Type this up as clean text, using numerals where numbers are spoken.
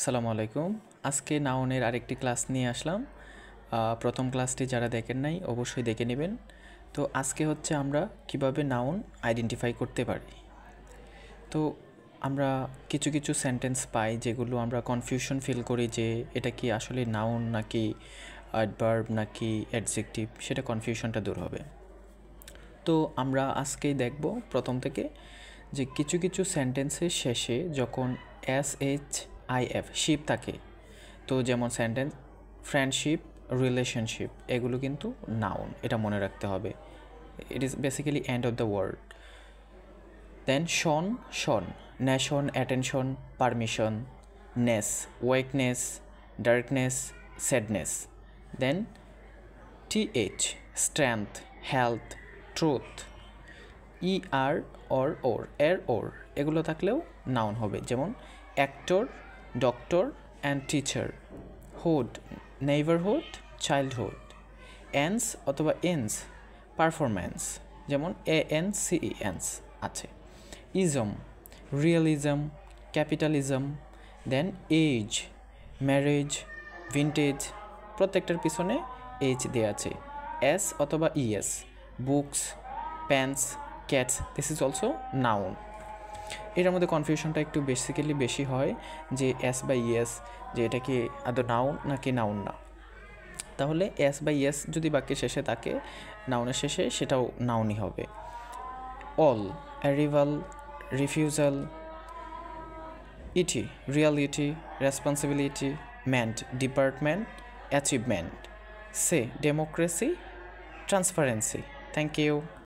আসসালামু আলাইকুম। আজকে নাউনের আরেকটি ক্লাস নিয়ে আসলাম। প্রথম ক্লাসটি যারা দেখেন নাই অবশ্যই দেখে নেবেন। তো আজকে হচ্ছে আমরা কিভাবে নাউন আইডেন্টিফাই করতে পারি। তো আমরা কিছু কিছু সেন্টেন্স পাই যেগুলো আমরা কনফিউশন ফিল করি যে এটা কি আসলে নাউন নাকি অ্যাডভার্ব নাকি অ্যাডজেক্টিভ, সেটা কনফিউশনটা দূর হবে। তো আমরা আজকেই দেখব প্রথম থেকে যে কিছু কিছু সেন্টেন্সের শেষে যখন SHIF শিপ থাকে, তো যেমন সেন্টেন্স ফ্রেন্ডশিপ, রিলেশনশিপ, এগুলো কিন্তু নাউন, এটা মনে রাখতে হবে। It is basically end of the word. Then shun, shun, nation, attention, permission, ness, weakness, darkness, sadness. Then TH, strength, health, truth. ER or এগুলো থাকলেও নাউন হবে, যেমন actor, doctor and teacher. Hood, neighbourhood, childhood. Ence অথবা ance, performance, যেমন ANCENS আছে। Ism, realism, capitalism. Then age, marriage, vintage, প্রত্যেকটার পিছনে H দেওয়া আছে। এস অথবা ES, books, pants, cats, this is also noun. এটার মধ্যে কনফিউশনটা একটু বেশি হয় যে এস বা ইএস, যে এটা কি আদৌ নাউন নাকি নাউন না। তাহলে এস বা ইএস যদি বাক্যের শেষে থাকে, নাউনের শেষে, সেটাও নাউনই হবে। Al, arrival, refusal. Ity, reality, responsibility, ment, department, achievement. Cy, democracy, transparency. Thank you.